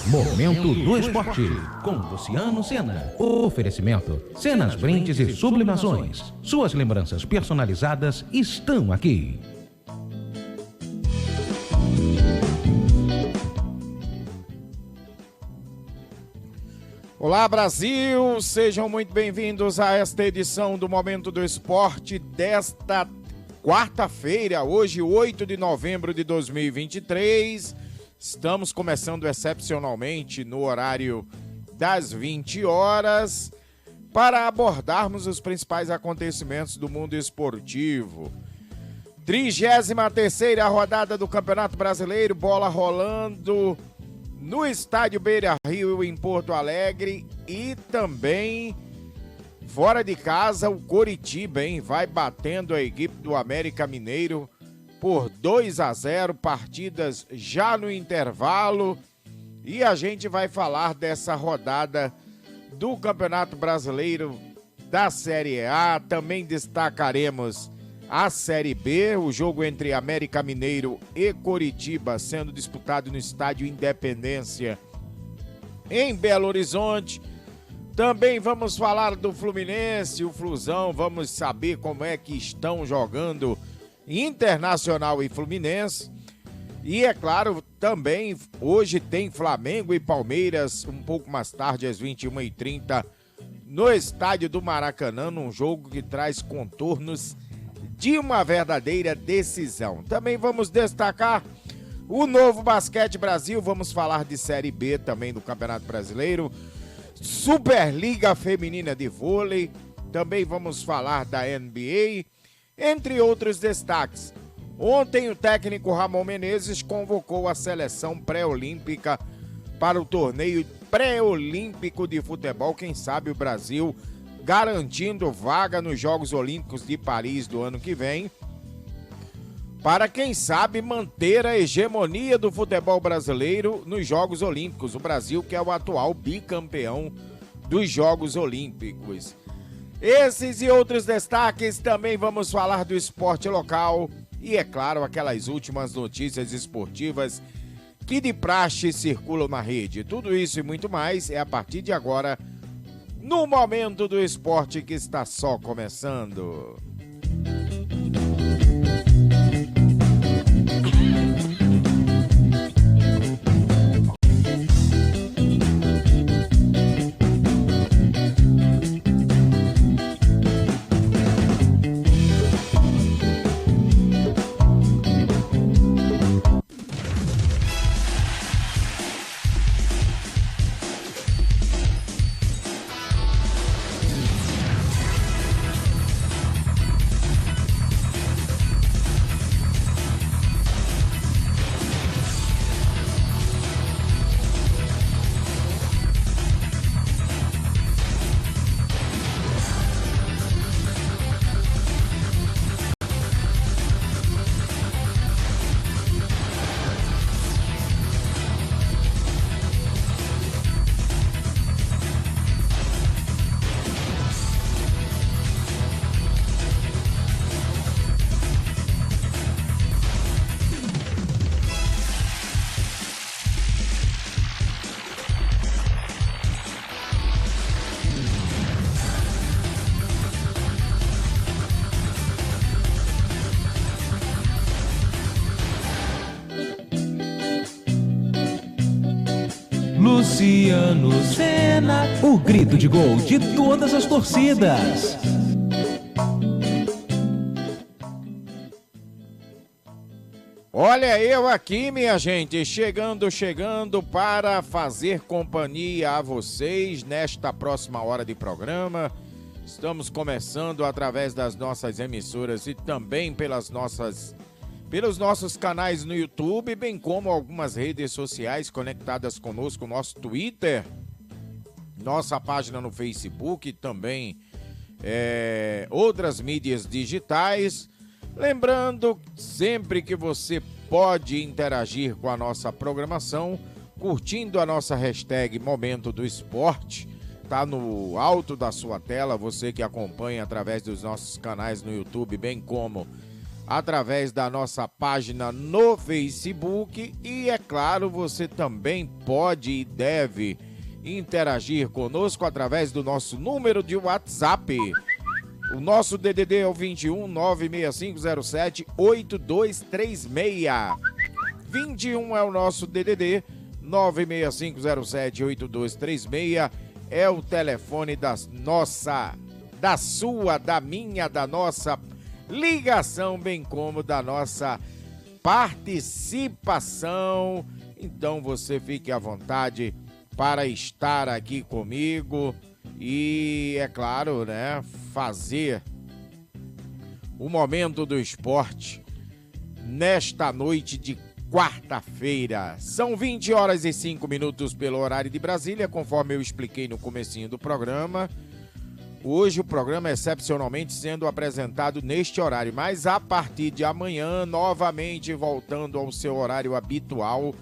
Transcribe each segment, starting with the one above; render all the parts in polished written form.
Momento do Esporte, com Luciano Sena. Oferecimento, Senas Brindes e Sublimações. Suas lembranças personalizadas estão aqui. Olá, Brasil! Sejam muito bem-vindos a esta edição do Momento do Esporte desta quarta-feira, hoje, 8 de novembro de 2023. Estamos começando excepcionalmente no horário das 20 horas para abordarmos os principais acontecimentos do mundo esportivo. 33ª rodada do Campeonato Brasileiro, bola rolando no estádio Beira-Rio em Porto Alegre e também fora de casa o Coritiba, vai batendo a equipe do América Mineiro por 2-0, partidas já no intervalo, e a gente vai falar dessa rodada do Campeonato Brasileiro da Série A. Também destacaremos a Série B, o jogo entre América Mineiro e Coritiba sendo disputado no estádio Independência em Belo Horizonte. Também vamos falar do Fluminense, o Flusão, vamos saber como é que estão jogando Internacional e Fluminense. E é claro, também hoje tem Flamengo e Palmeiras, um pouco mais tarde, às 21h30, no estádio do Maracanã, num jogo que traz contornos de uma verdadeira decisão. Também vamos destacar o Novo Basquete Brasil, vamos falar de Série B também do Campeonato Brasileiro, Superliga Feminina de Vôlei, também vamos falar da NBA, entre outros destaques. Ontem o técnico Ramon Menezes convocou a seleção pré-olímpica para o torneio pré-olímpico de futebol. Quem sabe o Brasil garantindo vaga nos Jogos Olímpicos de Paris do ano que vem, para quem sabe manter a hegemonia do futebol brasileiro nos Jogos Olímpicos. O Brasil que é o atual bicampeão dos Jogos Olímpicos. Esses e outros destaques, também vamos falar do esporte local e, é claro, aquelas últimas notícias esportivas que de praxe circulam na rede. Tudo isso e muito mais é a partir de agora, no Momento do Esporte, que está só começando. Luciano Sena, o grito de gol de todas as torcidas. Olha eu aqui, minha gente, chegando para fazer companhia a vocês nesta próxima hora de programa. Estamos começando através das nossas emissoras e também pelos nossos canais no YouTube, bem como algumas redes sociais conectadas conosco, nosso Twitter, nossa página no Facebook e também outras mídias digitais. Lembrando sempre que você pode interagir com a nossa programação, curtindo a nossa hashtag Momento do Esporte. Tá no alto da sua tela, você que acompanha através dos nossos canais no YouTube, bem como através da nossa página no Facebook e, é claro, você também pode e deve interagir conosco através do nosso número de WhatsApp. O nosso DDD é o 21 96507 8236. 21 é o nosso DDD, 96507 8236 é o telefone da sua, da minha, da nossa ligação, bem como da nossa participação. Então você fique à vontade para estar aqui comigo e, é claro, né, fazer o Momento do Esporte nesta noite de quarta-feira. São 20 horas e 5 minutos pelo horário de Brasília, conforme eu expliquei no comecinho do programa. Hoje o programa é excepcionalmente sendo apresentado neste horário, mas a partir de amanhã, novamente voltando ao seu horário habitual,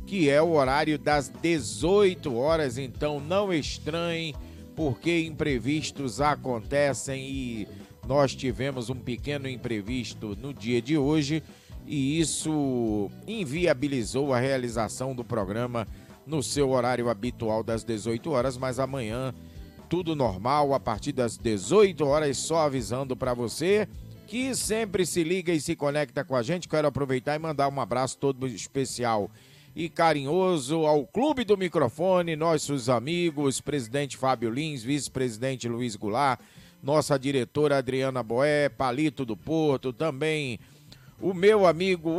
que é o horário das 18 horas. Então não estranhe, porque imprevistos acontecem e nós tivemos um pequeno imprevisto no dia de hoje e isso inviabilizou a realização do programa no seu horário habitual das 18 horas, mas amanhã tudo normal, a partir das 18 horas, só avisando para você que sempre se liga e se conecta com a gente. Quero aproveitar e mandar um abraço todo especial e carinhoso ao Clube do Microfone, nossos amigos, presidente Fábio Lins, vice-presidente Luiz Goulart, nossa diretora Adriana Boé, Palito do Porto, também o meu amigo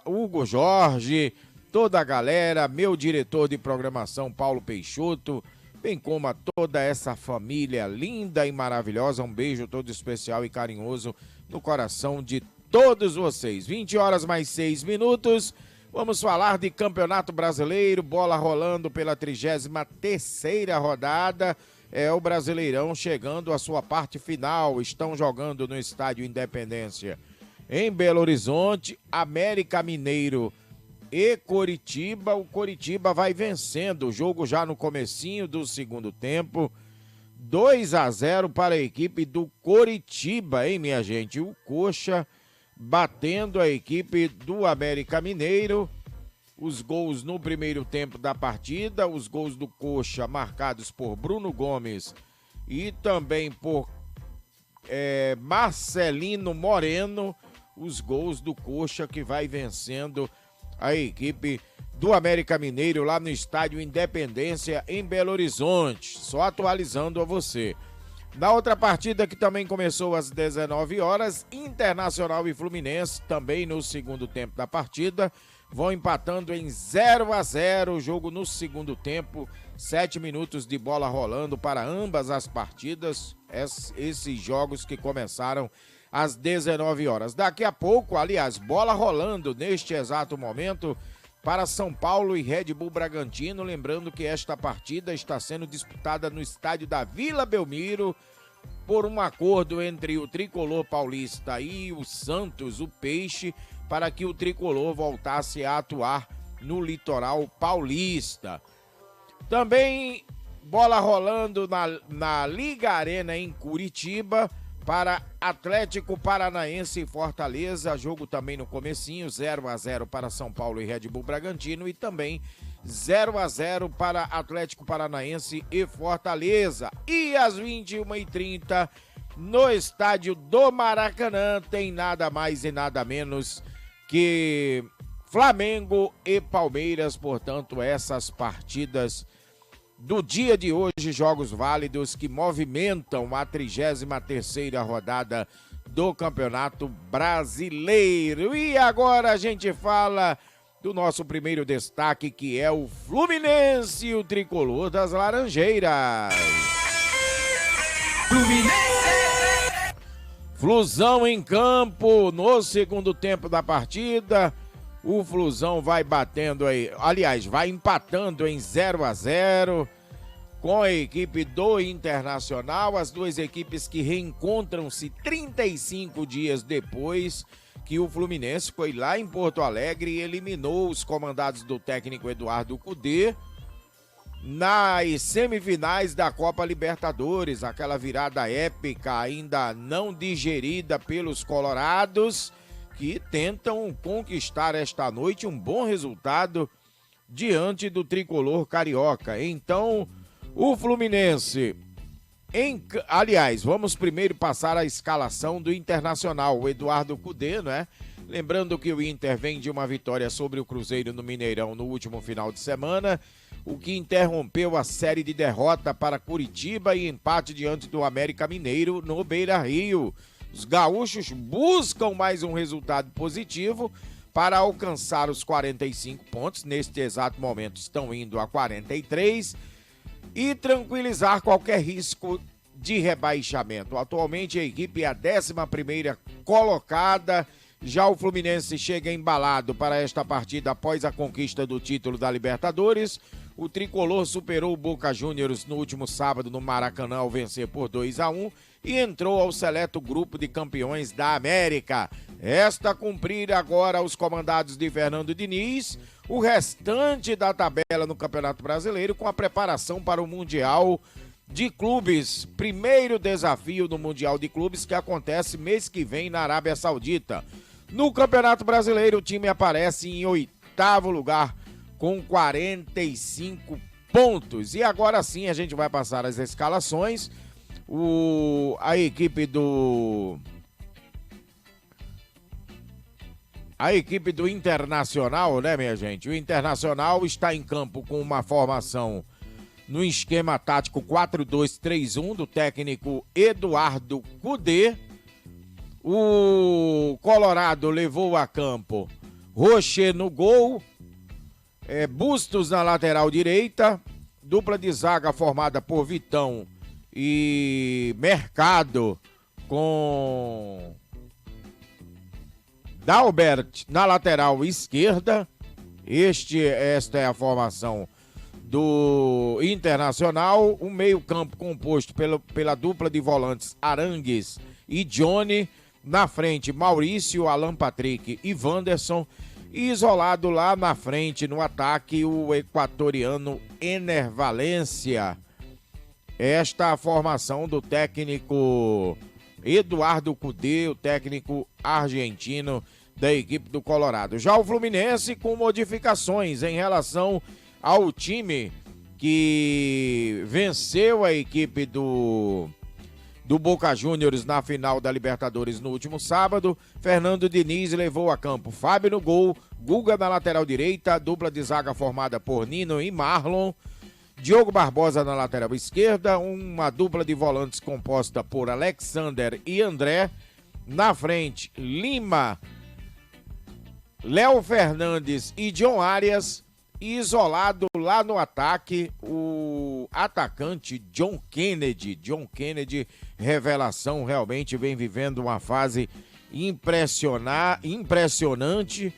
Hugo Jorge, toda a galera, meu diretor de programação Paulo Peixoto, bem como a toda essa família linda e maravilhosa. Um beijo todo especial e carinhoso no coração de todos vocês. 20 horas mais 6 minutos, vamos falar de Campeonato Brasileiro, bola rolando pela 33ª rodada, é o Brasileirão chegando à sua parte final. Estão jogando no Estádio Independência em Belo Horizonte, América Mineiro e Coritiba. O Coritiba vai vencendo o jogo já no comecinho do segundo tempo, 2-0 para a equipe do Coritiba, hein, minha gente? O Coxa batendo a equipe do América Mineiro. Os gols no primeiro tempo da partida, os gols do Coxa marcados por Bruno Gomes e também por Marcelino Moreno. Os gols do Coxa que vai vencendo a equipe do América Mineiro lá no Estádio Independência em Belo Horizonte. Só atualizando a você. Na outra partida que também começou às 19 horas, Internacional e Fluminense, também no segundo tempo da partida, vão empatando em 0-0, o jogo no segundo tempo, 7 minutos de bola rolando para ambas as partidas, esses jogos que começaram às 19 horas. Daqui a pouco, aliás, bola rolando neste exato momento para São Paulo e Red Bull Bragantino. Lembrando que esta partida está sendo disputada no estádio da Vila Belmiro por um acordo entre o tricolor paulista e o Santos, o Peixe, para que o tricolor voltasse a atuar no litoral paulista. Também bola rolando na Liga Arena em Curitiba para Atlético Paranaense e Fortaleza, jogo também no comecinho, 0-0 para São Paulo e Red Bull Bragantino e também 0-0 para Atlético Paranaense e Fortaleza. E às 21h30, no estádio do Maracanã, tem nada mais e nada menos que Flamengo e Palmeiras. Portanto, essas partidas do dia de hoje, jogos válidos que movimentam a 33ª rodada do Campeonato Brasileiro. E agora a gente fala do nosso primeiro destaque, que é o Fluminense, o tricolor das Laranjeiras. Flusão em campo no segundo tempo da partida. O Flusão vai batendo aí, aliás, vai empatando em 0-0 com a equipe do Internacional. As duas equipes que reencontram-se 35 dias depois que o Fluminense foi lá em Porto Alegre e eliminou os comandados do técnico Eduardo Cudê nas semifinais da Copa Libertadores. Aquela virada épica ainda não digerida pelos colorados, que tentam conquistar esta noite um bom resultado diante do tricolor carioca. Então, o Fluminense... Aliás, vamos primeiro passar a escalação do Internacional, o Eduardo Cudê, né? Lembrando que o Inter vem de uma vitória sobre o Cruzeiro no Mineirão no último final de semana, o que interrompeu a série de derrota para Curitiba e empate diante do América Mineiro no Beira-Rio. Os gaúchos buscam mais um resultado positivo para alcançar os 45 pontos, neste exato momento estão indo a 43, e tranquilizar qualquer risco de rebaixamento. Atualmente a equipe é a 11ª colocada, já o Fluminense chega embalado para esta partida após a conquista do título da Libertadores. O tricolor superou o Boca Juniors no último sábado no Maracanã ao vencer por 2-1 e entrou ao seleto grupo de campeões da América. Resta cumprir agora os comandados de Fernando Diniz o restante da tabela no Campeonato Brasileiro com a preparação para o Mundial de Clubes. Primeiro desafio no Mundial de Clubes que acontece mês que vem na Arábia Saudita. No Campeonato Brasileiro o time aparece em 8º lugar com 45 pontos. E agora sim a gente vai passar as escalações. A equipe do Internacional, né, minha gente? O Internacional está em campo com uma formação no esquema tático 4-2-3-1 do técnico Eduardo Cudê. O Colorado levou a campo Rocher no gol, Bustos na lateral direita, dupla de zaga formada por Vitão e Mercado com Dalbert na lateral esquerda. Esta é a formação do Internacional. Um meio-campo composto pela dupla de volantes Arangues e Johnny. Na frente, Maurício, Alan Patrick e Wanderson. E isolado lá na frente, no ataque, o equatoriano Ener Valencia. Esta é a formação do técnico Eduardo Cudê, o técnico argentino da equipe do Colorado. Já o Fluminense com modificações em relação ao time que venceu a equipe do Boca Juniors na final da Libertadores no último sábado. Fernando Diniz levou a campo Fábio no gol, Guga na lateral direita, dupla de zaga formada por Nino e Marlon, Diogo Barbosa na lateral esquerda, uma dupla de volantes composta por Alexander e André. Na frente, Lima, Léo Fernandes e John Arias. E isolado lá no ataque, o atacante John Kennedy. John Kennedy, revelação, realmente vem vivendo uma fase impressionante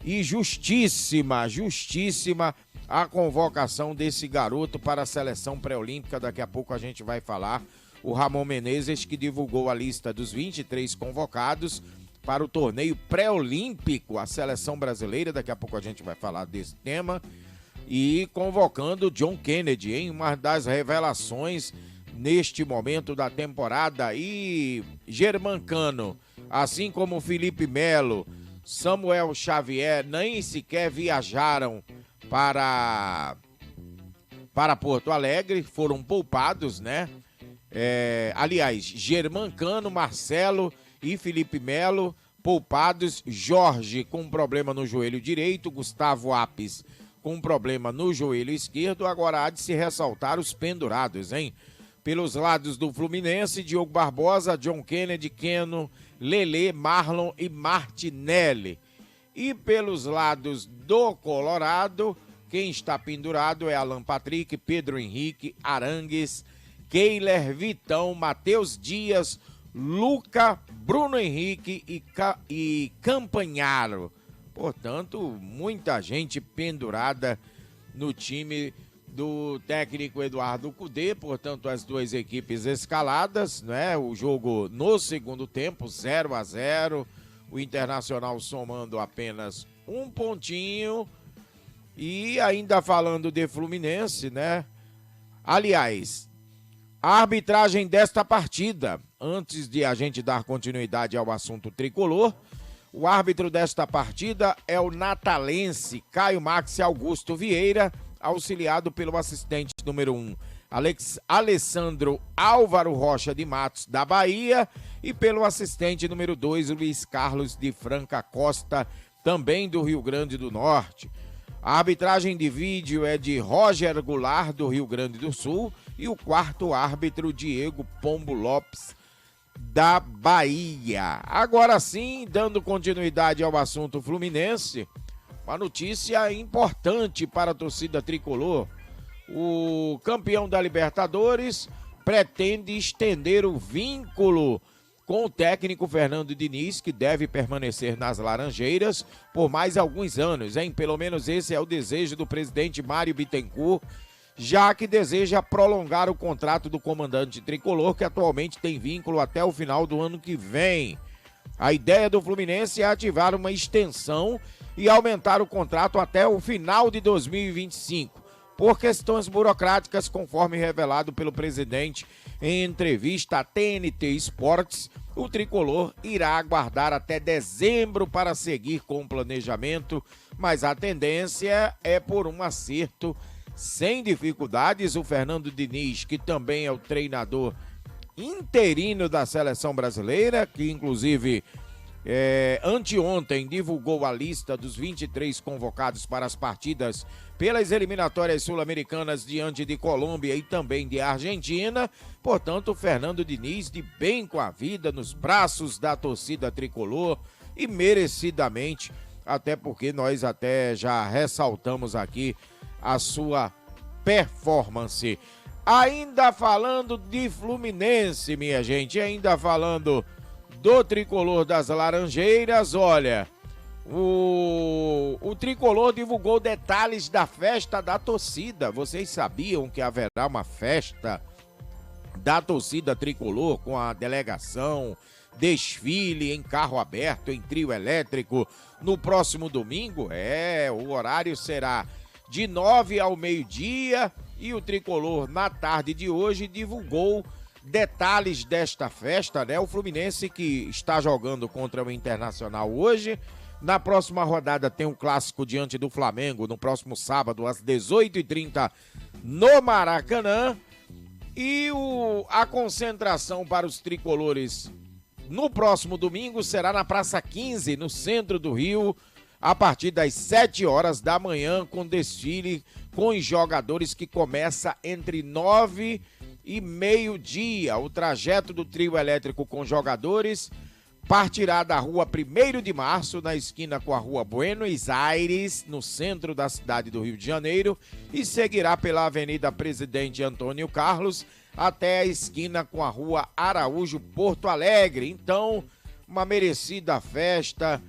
e justíssima a convocação desse garoto para a seleção pré-olímpica. Daqui a pouco a gente vai falar. O Ramon Menezes, que divulgou a lista dos 23 convocados para o torneio pré-olímpico, a seleção brasileira. Daqui a pouco a gente vai falar desse tema. E convocando John Kennedy, hein? Uma das revelações neste momento da temporada. E Germancano, assim como Felipe Melo, Samuel Xavier, nem sequer viajaram para Porto Alegre, foram poupados, né? Aliás, Germancano, Marcelo e Felipe Melo poupados. Jorge com problema no joelho direito, Gustavo Apes com problema no joelho esquerdo. Agora há de se ressaltar os pendurados, hein? Pelos lados do Fluminense, Diogo Barbosa, John Kennedy, Keno, Lelê, Marlon e Martinelli. E pelos lados do Colorado, quem está pendurado é Alan Patrick, Pedro Henrique, Arangues, Keiler, Vitão, Matheus Dias, Luca, Bruno Henrique e Campanharo. Portanto, muita gente pendurada no time do técnico Eduardo Cudê. Portanto, as duas equipes escaladas, né? O jogo no segundo tempo, 0-0. O Internacional somando apenas um pontinho. E ainda falando de Fluminense, né? Aliás, a arbitragem desta partida, antes de a gente dar continuidade ao assunto tricolor, O árbitro desta partida é o natalense Caio Maxi Augusto Vieira, auxiliado pelo assistente número 1, Alessandro Álvaro Rocha de Matos, da Bahia, e pelo assistente número 2, Luiz Carlos de Franca Costa, também do Rio Grande do Norte. A arbitragem de vídeo é de Roger Goulart, do Rio Grande do Sul, e o quarto árbitro, Diego Pombo Lopes, da Bahia. Agora sim, dando continuidade ao assunto fluminense, uma notícia importante para a torcida tricolor. O campeão da Libertadores pretende estender o vínculo com o técnico Fernando Diniz, que deve permanecer nas Laranjeiras por mais alguns anos, hein? Pelo menos esse é o desejo do presidente Mário Bittencourt, já que deseja prolongar o contrato do comandante tricolor, que atualmente tem vínculo até o final do ano que vem. A ideia do Fluminense é ativar uma extensão e aumentar o contrato até o final de 2025. Por questões burocráticas, conforme revelado pelo presidente em entrevista à TNT Esportes, o tricolor irá aguardar até dezembro para seguir com o planejamento, mas a tendência é por um acerto sem dificuldades. O Fernando Diniz, que também é o treinador interino da seleção brasileira, que inclusive anteontem divulgou a lista dos 23 convocados para as partidas pelas eliminatórias sul-americanas diante de Colômbia e também de Argentina. Portanto, o Fernando Diniz de bem com a vida, nos braços da torcida tricolor, e merecidamente, até porque nós até já ressaltamos aqui a sua performance. Ainda falando de Fluminense, minha gente, ainda falando do tricolor das Laranjeiras, olha, o tricolor divulgou detalhes da festa da torcida. Vocês sabiam que haverá uma festa da torcida tricolor com a delegação, desfile em carro aberto, em trio elétrico, no próximo domingo? O horário será de 9 ao meio-dia, e o tricolor, na tarde de hoje, divulgou detalhes desta festa, né? O Fluminense, que está jogando contra o Internacional hoje. Na próxima rodada tem um clássico diante do Flamengo, no próximo sábado, às 18h30, no Maracanã. E a concentração para os tricolores no próximo domingo será na Praça 15, no centro do Rio, a partir das 7 horas da manhã, com desfile com os jogadores, que começa entre 9 e meio-dia. O trajeto do trio elétrico com jogadores partirá da rua 1º de Março, na esquina com a rua Buenos Aires, no centro da cidade do Rio de Janeiro, e seguirá pela Avenida Presidente Antônio Carlos até a esquina com a rua Araújo, Porto Alegre. Então, uma merecida festa,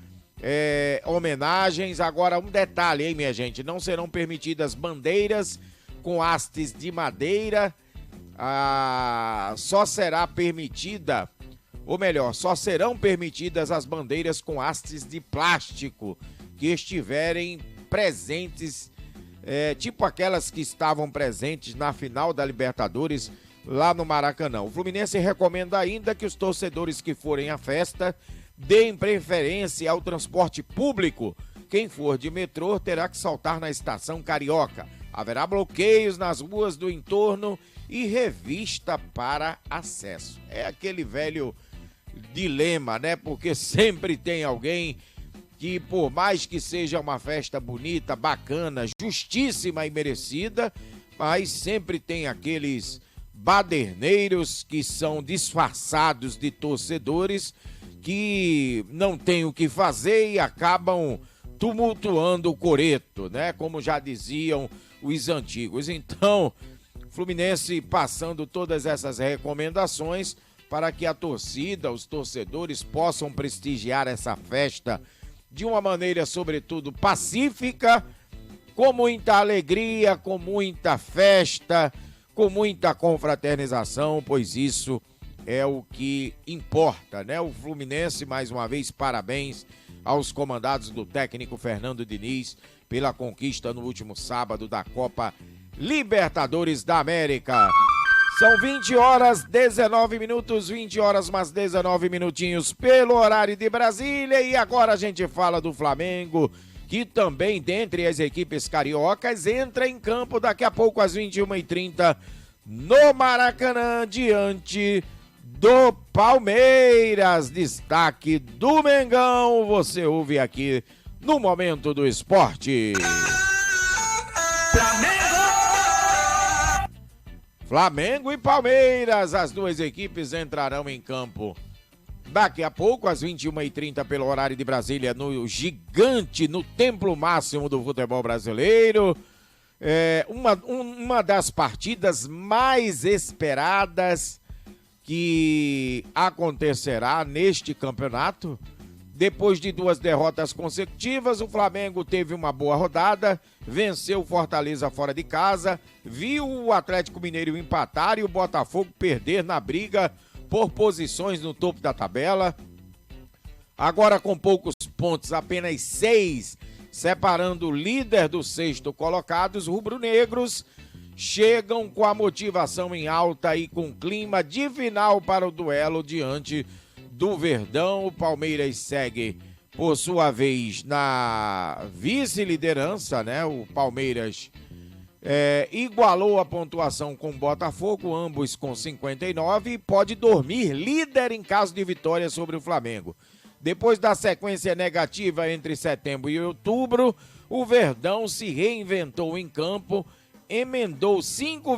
homenagens. Agora, um detalhe, hein, minha gente, não serão permitidas bandeiras com hastes de madeira, só será permitida, ou melhor, só serão permitidas as bandeiras com hastes de plástico que estiverem presentes, tipo aquelas que estavam presentes na final da Libertadores lá no Maracanã. O Fluminense recomenda ainda que os torcedores que forem à festa deem preferência ao transporte público. Quem for de metrô terá que saltar na Estação Carioca. Haverá bloqueios nas ruas do entorno e revista para acesso. É aquele velho dilema, né? Porque sempre tem alguém que, por mais que seja uma festa bonita, bacana, justíssima e merecida, mas sempre tem aqueles baderneiros que são disfarçados de torcedores, que não tem o que fazer e acabam tumultuando o coreto, né? Como já diziam os antigos. Então, Fluminense passando todas essas recomendações para que a torcida, os torcedores, possam prestigiar essa festa de uma maneira, sobretudo, pacífica, com muita alegria, com muita festa, com muita confraternização, pois isso é o que importa, né? O Fluminense, mais uma vez, parabéns aos comandados do técnico Fernando Diniz pela conquista no último sábado da Copa Libertadores da América. São 20 horas, 19 minutos, 20 horas mais 19 minutinhos pelo horário de Brasília. E agora a gente fala do Flamengo, que também, dentre as equipes cariocas, entra em campo daqui a pouco às 21h30 no Maracanã, diante do Palmeiras. Destaque do Mengão, você ouve aqui no Momento do Esporte. Flamengo e Palmeiras, as duas equipes entrarão em campo daqui a pouco, às 21h30, pelo horário de Brasília, no gigante, no templo máximo do futebol brasileiro. Uma das partidas mais esperadas que acontecerá neste campeonato. Depois de 2 derrotas consecutivas, o Flamengo teve uma boa rodada, venceu o Fortaleza fora de casa, viu o Atlético Mineiro empatar e o Botafogo perder na briga por posições no topo da tabela. Agora com poucos pontos, apenas 6, separando o líder do 6º colocado, os rubro-negros chegam com a motivação em alta e com clima de final para o duelo diante do Verdão. O Palmeiras segue, por sua vez, na vice-liderança, né? O Palmeiras igualou a pontuação com o Botafogo, ambos com 59, e pode dormir líder em caso de vitória sobre o Flamengo. Depois da sequência negativa entre setembro e outubro, o Verdão se reinventou em campo, emendou 5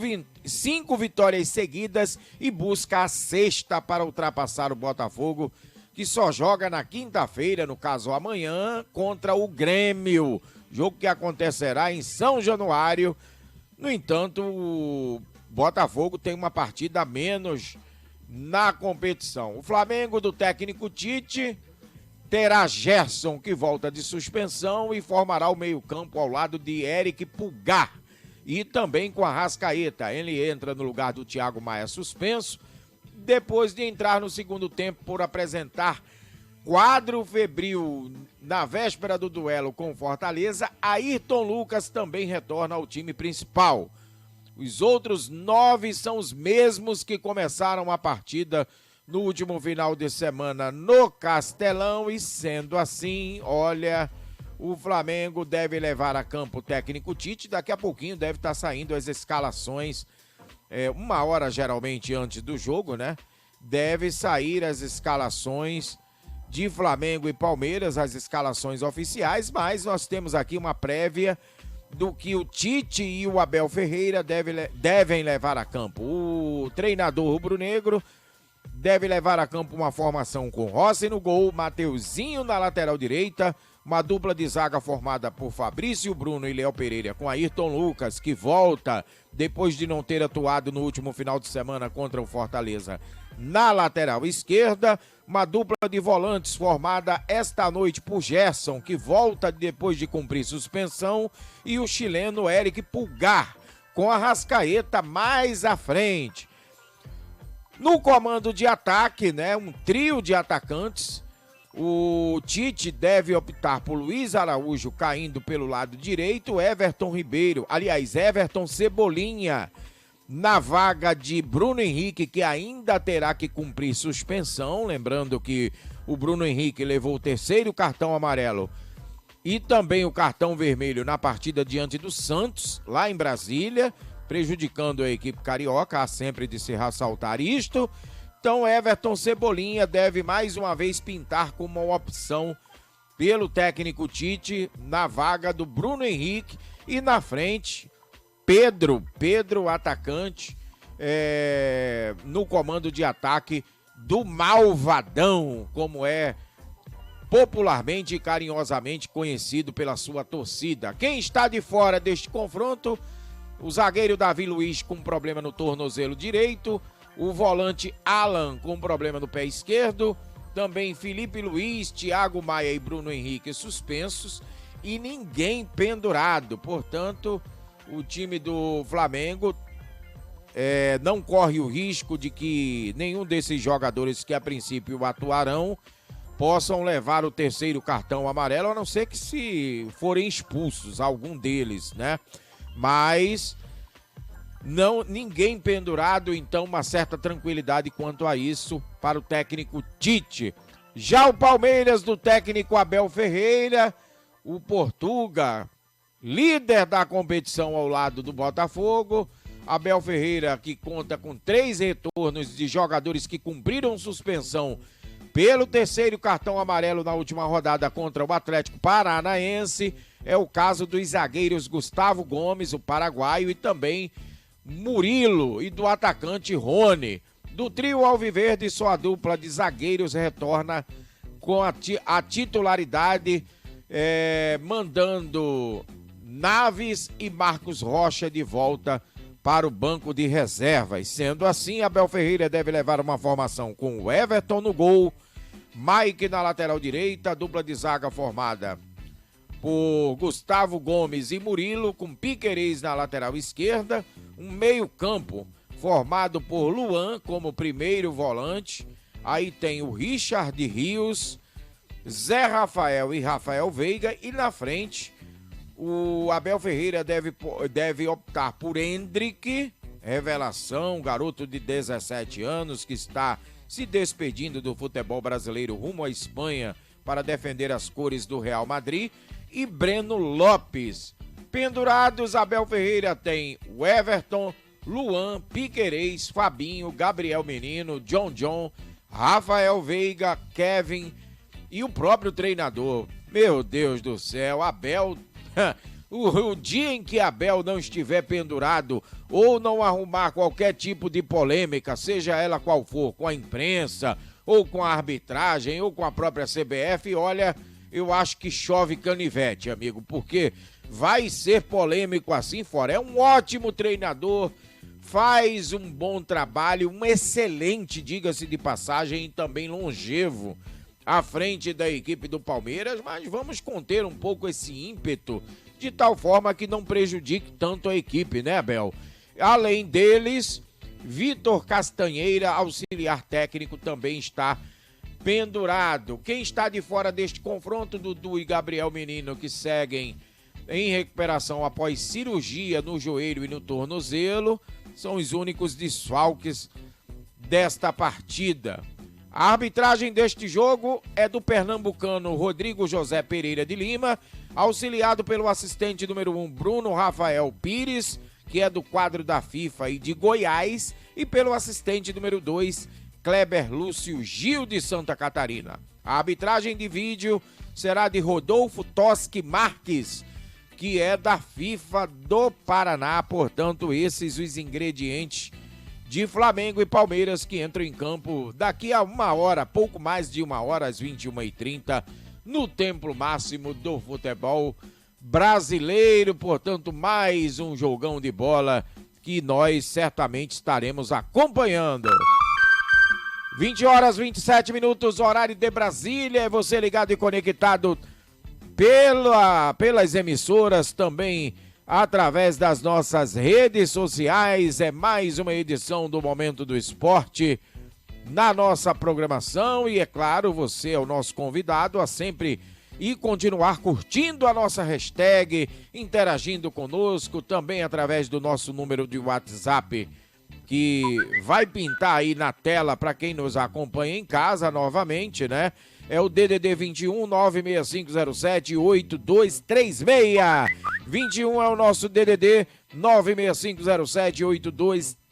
vitórias seguidas e busca a 6ª para ultrapassar o Botafogo, que só joga na quinta-feira, no caso amanhã, contra o Grêmio. Jogo que acontecerá em São Januário. No entanto, o Botafogo tem uma partida a menos na competição. O Flamengo do técnico Tite terá Gerson, que volta de suspensão, e formará o meio-campo ao lado de Eric Pulgar. E também com a Arrascaeta. Ele entra no lugar do Thiago Maia suspenso, depois de entrar no segundo tempo por apresentar quadro febril na véspera do duelo com Fortaleza. Ayrton Lucas também retorna ao time principal. Os outros 9 são os mesmos que começaram a partida no último final de semana no Castelão, e sendo assim, olha, o Flamengo deve levar a campo o técnico Tite. Daqui a pouquinho deve estar saindo as escalações, uma hora geralmente antes do jogo, né? Deve sair as escalações de Flamengo e Palmeiras, as escalações oficiais, mas nós temos aqui uma prévia do que o Tite e o Abel Ferreira devem levar a campo. O treinador rubro-negro deve levar a campo uma formação com Rossi no gol, Mateuzinho na lateral direita, uma dupla de zaga formada por Fabrício Bruno e Léo Pereira, com Ayrton Lucas, que volta depois de não ter atuado no último final de semana contra o Fortaleza, na lateral esquerda. Uma dupla de volantes formada esta noite por Gerson, que volta depois de cumprir suspensão, e o chileno Eric Pulgar, com a Arrascaeta mais à frente. No comando de ataque, né, um trio de atacantes, o Tite deve optar por Luiz Araújo caindo pelo lado direito, Everton Cebolinha na vaga de Bruno Henrique, que ainda terá que cumprir suspensão. Lembrando que o Bruno Henrique levou o 3º cartão amarelo e também o cartão vermelho na partida diante do Santos, lá em Brasília, prejudicando a equipe carioca. Há sempre de se ressaltar isto. Então, Everton Cebolinha deve mais uma vez pintar como uma opção pelo técnico Tite na vaga do Bruno Henrique. E na frente, Pedro atacante, no comando de ataque do Malvadão, como é popularmente e carinhosamente conhecido pela sua torcida. Quem está de fora deste confronto? O zagueiro Davi Luiz com problema no tornozelo direito, o volante Alan com problema no pé esquerdo, também Felipe Luiz, Thiago Maia e Bruno Henrique suspensos, e ninguém pendurado. Portanto, o time do Flamengo não corre o risco de que nenhum desses jogadores que a princípio atuarão possam levar o 3º cartão amarelo, a não ser que se forem expulsos, algum deles, né? Mas Não, ninguém pendurado, então uma certa tranquilidade quanto a isso para o técnico Tite. Já o Palmeiras do técnico Abel Ferreira, o Portuga, líder da competição ao lado do Botafogo. Abel Ferreira, que conta com 3 retornos de jogadores que cumpriram suspensão pelo 3º cartão amarelo na última rodada contra o Atlético Paranaense. É o caso dos zagueiros Gustavo Gomes, o paraguaio, e também Murilo, e do atacante Rony. Do trio alviverde, só a dupla de zagueiros retorna com a titularidade, mandando Naves e Marcos Rocha de volta para o banco de reservas. Sendo assim, Abel Ferreira deve levar uma formação com o Everton no gol, Mike na lateral direita, dupla de zaga formada por Gustavo Gomes e Murilo, com Piquerez na lateral esquerda, um meio-campo formado por Luan como primeiro volante, aí tem o Richard Rios, Zé Rafael e Rafael Veiga, e na frente o Abel Ferreira deve optar por Hendrick, revelação, garoto de 17 anos que está se despedindo do futebol brasileiro rumo à Espanha para defender as cores do Real Madrid, e Breno Lopes. Pendurados, Abel Ferreira tem o Everton, Luan, Piquerez, Fabinho, Gabriel Menino, John, Rafael Veiga, Kevin e o próprio treinador. Meu Deus do céu, Abel... O dia em que Abel não estiver pendurado ou não arrumar qualquer tipo de polêmica, seja ela qual for, com a imprensa, ou com a arbitragem, ou com a própria CBF, olha, eu acho que chove canivete, amigo, porque vai ser polêmico assim fora. É um ótimo treinador, faz um bom trabalho, um excelente, diga-se de passagem, e também longevo à frente da equipe do Palmeiras, mas vamos conter um pouco esse ímpeto de tal forma que não prejudique tanto a equipe, né, Abel? Além deles, Vitor Castanheira, auxiliar técnico, também está pendurado. Quem está de fora deste confronto, Dudu e Gabriel Menino, que seguem em recuperação após cirurgia no joelho e no tornozelo, são os únicos desfalques desta partida. A arbitragem deste jogo é do pernambucano Rodrigo José Pereira de Lima, auxiliado pelo assistente número 1, Bruno Rafael Pires, que é do quadro da FIFA e de Goiás, e pelo assistente número 2, Kleber Lúcio Gil de Santa Catarina. A arbitragem de vídeo será de Rodolfo Toschi Marques, que é da FIFA do Paraná. Portanto, esses os ingredientes de Flamengo e Palmeiras que entram em campo daqui a uma hora, pouco mais de uma hora, às 21h30, no templo máximo do futebol brasileiro. Portanto, mais um jogão de bola que nós certamente estaremos acompanhando. 20h27, horário de Brasília. Você ligado e conectado pelas emissoras, também através das nossas redes sociais. É mais uma edição do Momento do Esporte na nossa programação, e é claro, você é o nosso convidado a sempre e continuar curtindo a nossa hashtag, interagindo conosco, também através do nosso número de WhatsApp, que vai pintar aí na tela para quem nos acompanha em casa novamente, né? É o DDD 21 96507 8236. 21 é o nosso DDD 96507 8236.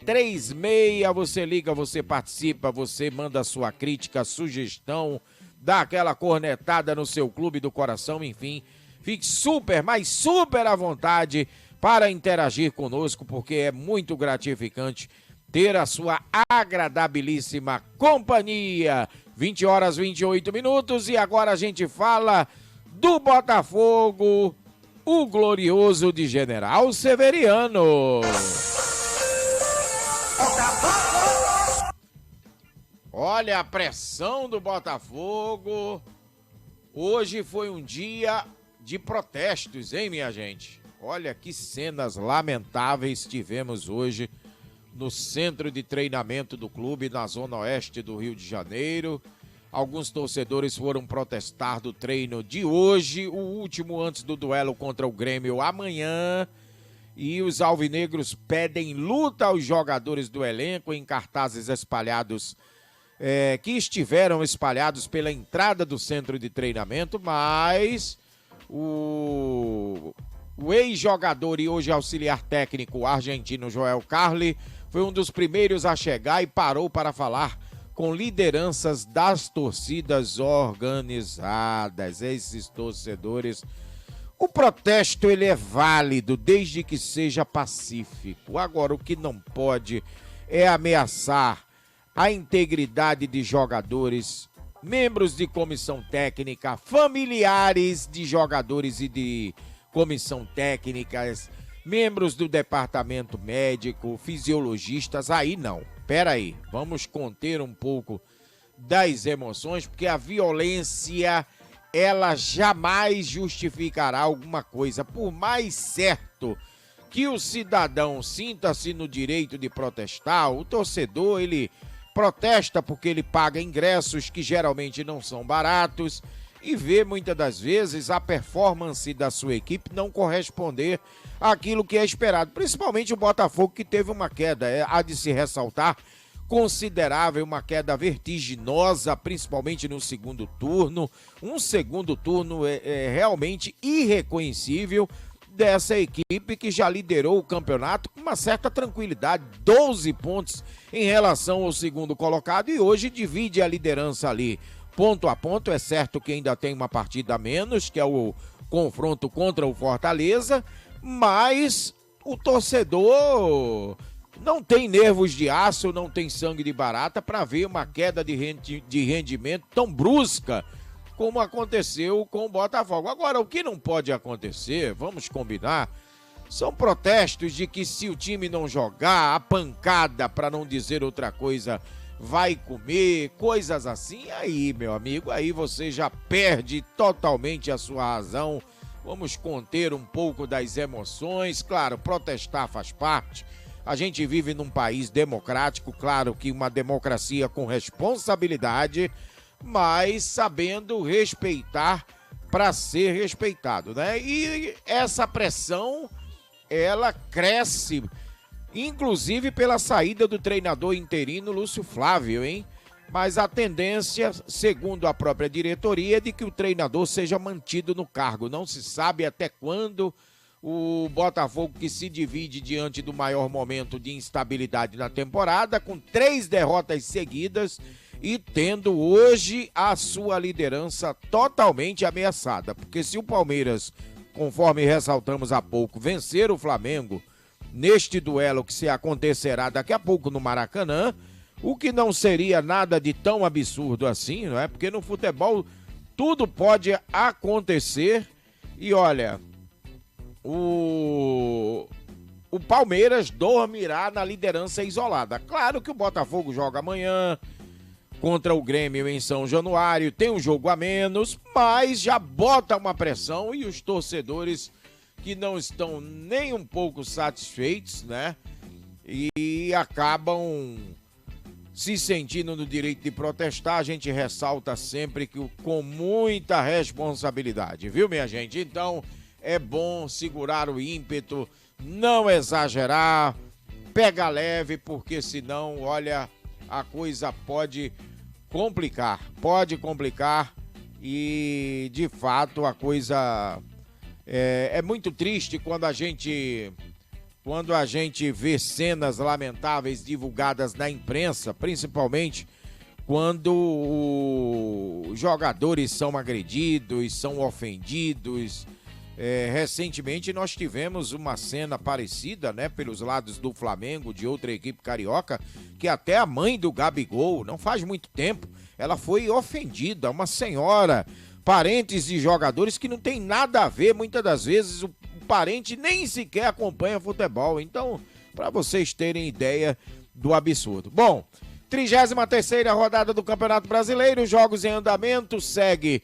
Você liga, você participa, você manda sua crítica, sugestão, dá aquela cornetada no seu clube do coração, enfim. Fique super, mas super à vontade para interagir conosco, porque é muito gratificante ter a sua agradabilíssima companhia. 20h28, e agora a gente fala do Botafogo, o glorioso de General Severiano. Olha a pressão do Botafogo. Hoje foi um dia de protestos, hein, minha gente? Olha que cenas lamentáveis tivemos hoje no centro de treinamento do clube, na zona oeste do Rio de Janeiro. Alguns torcedores foram protestar do treino de hoje, o último antes do duelo contra o Grêmio amanhã. E os alvinegros pedem luta aos jogadores do elenco em cartazes espalhados, que estiveram espalhados pela entrada do centro de treinamento, mas o ex-jogador e hoje auxiliar técnico argentino Joel Carli foi um dos primeiros a chegar e parou para falar com lideranças das torcidas organizadas, esses torcedores. O protesto ele é válido desde que seja pacífico. Agora, o que não pode é ameaçar a integridade de jogadores, membros de comissão técnica, familiares de jogadores e de comissão técnicas, membros do departamento médico, fisiologistas. Aí não. Pera aí, vamos conter um pouco das emoções, porque a violência ela jamais justificará alguma coisa. Por mais certo que o cidadão sinta-se no direito de protestar, o torcedor, ele protesta porque ele paga ingressos que geralmente não são baratos e vê muitas das vezes a performance da sua equipe não corresponder àquilo que é esperado. Principalmente o Botafogo, que teve uma queda, há de se ressaltar, considerável, uma queda vertiginosa, principalmente no segundo turno. Um segundo turno realmente irreconhecível dessa equipe que já liderou o campeonato com uma certa tranquilidade, 12 pontos em relação ao segundo colocado, e hoje divide a liderança ali ponto a ponto. É certo que ainda tem uma partida a menos, que é o confronto contra o Fortaleza, mas o torcedor não tem nervos de aço, não tem sangue de barata para ver uma queda de rendimento tão brusca como aconteceu com o Botafogo. Agora, o que não pode acontecer, vamos combinar, são protestos de que se o time não jogar, a pancada, para não dizer outra coisa, vai comer, coisas assim. Aí, meu amigo, aí você já perde totalmente a sua razão. Vamos conter um pouco das emoções. Claro, protestar faz parte. A gente vive num país democrático, claro que uma democracia com responsabilidade, mas sabendo respeitar para ser respeitado, né? E essa pressão, ela cresce, inclusive pela saída do treinador interino Lúcio Flávio, hein? Mas a tendência, segundo a própria diretoria, é de que o treinador seja mantido no cargo. Não se sabe até quando. O Botafogo, que se divide diante do maior momento de instabilidade na temporada, com 3 derrotas seguidas e tendo hoje a sua liderança totalmente ameaçada. Porque se o Palmeiras, conforme ressaltamos há pouco, vencer o Flamengo neste duelo que se acontecerá daqui a pouco no Maracanã, o que não seria nada de tão absurdo assim, não é? Porque no futebol tudo pode acontecer. E olha, o Palmeiras dormirá na liderança isolada. Claro que o Botafogo joga amanhã contra o Grêmio em São Januário, tem um jogo a menos, mas já bota uma pressão, e os torcedores que não estão nem um pouco satisfeitos, né? E acabam se sentindo no direito de protestar. A gente ressalta sempre que com muita responsabilidade, viu, minha gente? Então, é bom segurar o ímpeto, não exagerar, pega leve, porque senão, olha, a coisa pode complicar e, de fato, a coisa é muito triste quando a gente vê cenas lamentáveis divulgadas na imprensa, principalmente quando os jogadores são agredidos, são ofendidos. Recentemente nós tivemos uma cena parecida, né, pelos lados do Flamengo, de outra equipe carioca, que até a mãe do Gabigol, não faz muito tempo, ela foi ofendida, uma senhora, parentes de jogadores que não tem nada a ver, muitas das vezes o parente nem sequer acompanha futebol. Então, para vocês terem ideia do absurdo. Bom, 33ª rodada do Campeonato Brasileiro, jogos em andamento, segue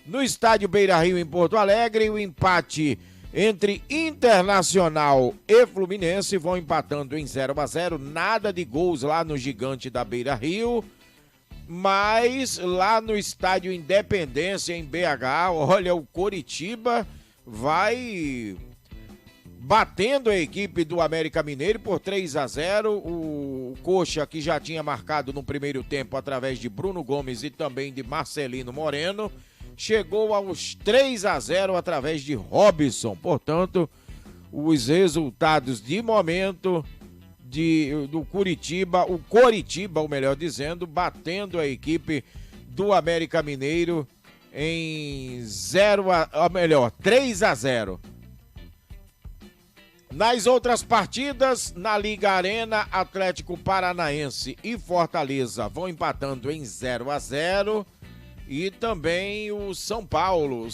no estádio Beira-Rio, em Porto Alegre. O empate entre Internacional e Fluminense vão empatando em 0-0. Nada de gols lá no gigante da Beira-Rio. Mas lá no estádio Independência, em BH, olha, o Coritiba vai batendo a equipe do América Mineiro por 3-0. O Coxa, que já tinha marcado no primeiro tempo através de Bruno Gomes e também de Marcelino Moreno, chegou aos 3-0 através de Robson. Portanto, os resultados de momento do Curitiba, o Coritiba, ou melhor dizendo, batendo a equipe do América Mineiro em 3-0. Nas outras partidas, na Liga Arena, Atlético Paranaense e Fortaleza vão empatando em 0-0. E também o São Paulo.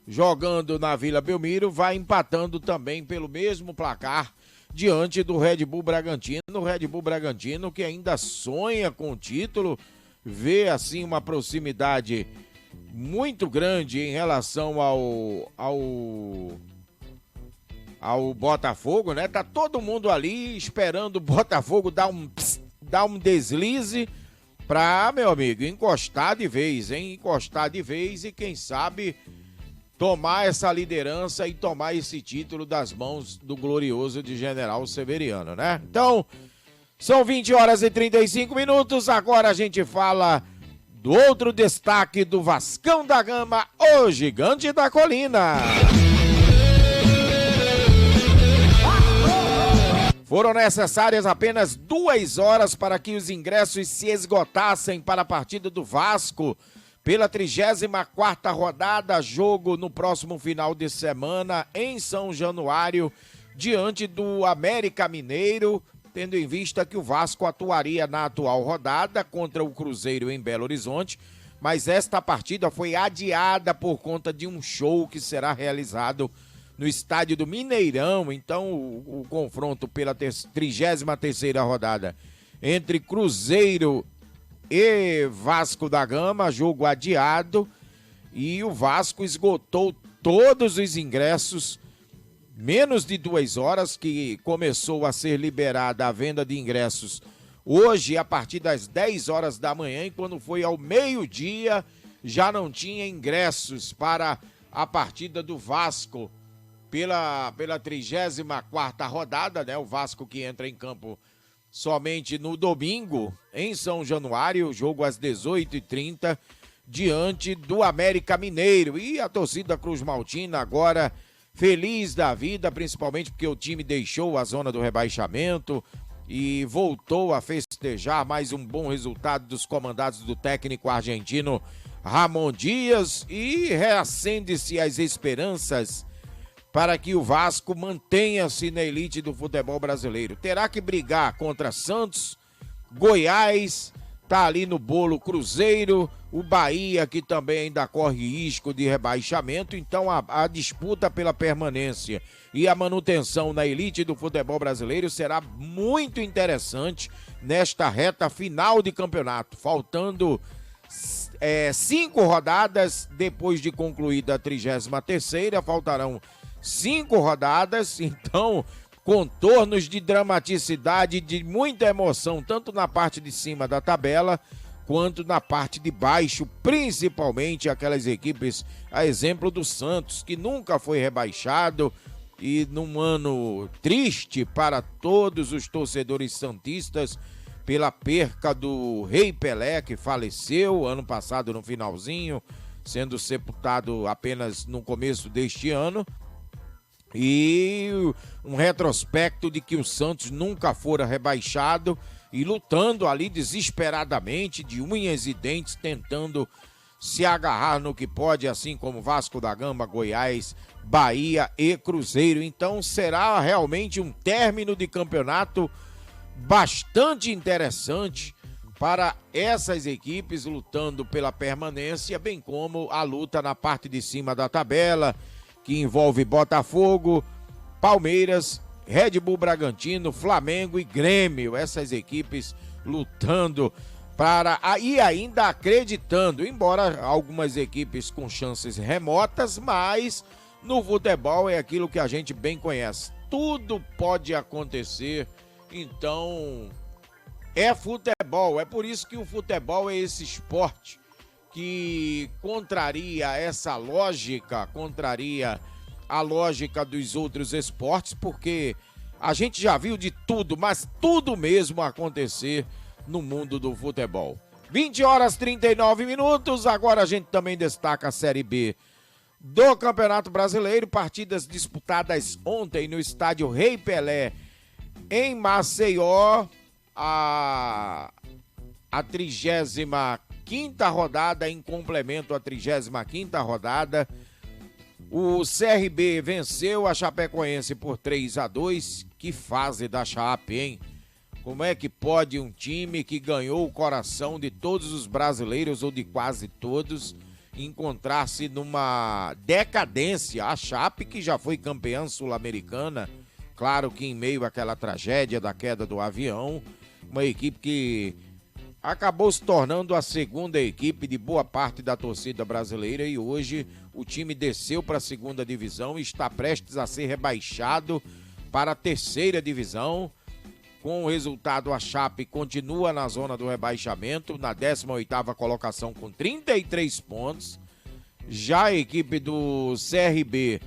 Jogando na Vila Belmiro, vai empatando também pelo mesmo placar diante do Red Bull Bragantino. O Red Bull Bragantino, que ainda sonha com o título, vê assim uma proximidade muito grande em relação ao Botafogo, né? Tá todo mundo ali esperando o Botafogo dar um deslize pra, meu amigo, encostar de vez, e quem sabe tomar essa liderança e tomar esse título das mãos do glorioso de General Severiano, né? Então, são 20h35, agora a gente fala do outro destaque do Vascão da Gama, o Gigante da Colina. Foram necessárias apenas 2 horas para que os ingressos se esgotassem para a partida do Vasco pela 34ª rodada, jogo no próximo final de semana em São Januário, diante do América Mineiro, tendo em vista que o Vasco atuaria na atual rodada contra o Cruzeiro em Belo Horizonte, mas esta partida foi adiada por conta de um show que será realizado no estádio do Mineirão. Então o confronto pela 33ª rodada entre Cruzeiro e Vasco da Gama, jogo adiado, e o Vasco esgotou todos os ingressos, menos de 2 horas, que começou a ser liberada a venda de ingressos hoje a partir das 10 horas da manhã, e quando foi ao meio-dia já não tinha ingressos para a partida do Vasco pela 34ª rodada, né? O Vasco que entra em campo somente no domingo, em São Januário, jogo às 18h30, diante do América Mineiro. E a torcida Cruz Maltina agora feliz da vida, principalmente porque o time deixou a zona do rebaixamento e voltou a festejar mais um bom resultado dos comandados do técnico argentino Ramon Dias, e reacende-se as esperanças para que o Vasco mantenha-se na elite do futebol brasileiro. Terá que brigar contra Santos, Goiás, tá ali no bolo Cruzeiro, o Bahia, que também ainda corre risco de rebaixamento. Então a disputa pela permanência e a manutenção na elite do futebol brasileiro será muito interessante nesta reta final de campeonato. Faltando 5 rodadas depois de concluída a 33ª, faltarão 5 rodadas, então contornos de dramaticidade, de muita emoção, tanto na parte de cima da tabela, quanto na parte de baixo, principalmente aquelas equipes, a exemplo do Santos, que nunca foi rebaixado, e num ano triste para todos os torcedores santistas, pela perca do Rei Pelé, que faleceu ano passado no finalzinho, sendo sepultado apenas no começo deste ano. E um retrospecto de que o Santos nunca fora rebaixado e lutando ali desesperadamente, de unhas e dentes, tentando se agarrar no que pode, assim como Vasco da Gama, Goiás, Bahia e Cruzeiro. Então será realmente um término de campeonato bastante interessante para essas equipes lutando pela permanência, bem como a luta na parte de cima da tabela, que envolve Botafogo, Palmeiras, Red Bull Bragantino, Flamengo e Grêmio. Essas equipes lutando e ainda acreditando, embora algumas equipes com chances remotas, mas no futebol é aquilo que a gente bem conhece. Tudo pode acontecer, então é futebol. É por isso que o futebol é esse esporte que contraria essa lógica, contraria a lógica dos outros esportes, porque a gente já viu de tudo, mas tudo mesmo acontecer no mundo do futebol. 20h39, agora a gente também destaca a Série B do Campeonato Brasileiro, partidas disputadas ontem no estádio Rei Pelé, em Maceió, a 35ª rodada, em complemento à 35ª rodada. O CRB venceu a Chapecoense por 3-2. Que fase da Chape, hein? Como é que pode um time que ganhou o coração de todos os brasileiros, ou de quase todos, encontrar-se numa decadência? A Chape, que já foi campeã sul-americana, claro que em meio àquela tragédia da queda do avião, uma equipe que acabou se tornando a segunda equipe de boa parte da torcida brasileira, e hoje o time desceu para a segunda divisão e está prestes a ser rebaixado para a terceira divisão. Com o resultado, a Chape continua na zona do rebaixamento, na 18ª colocação com 33 pontos. Já a equipe do CRB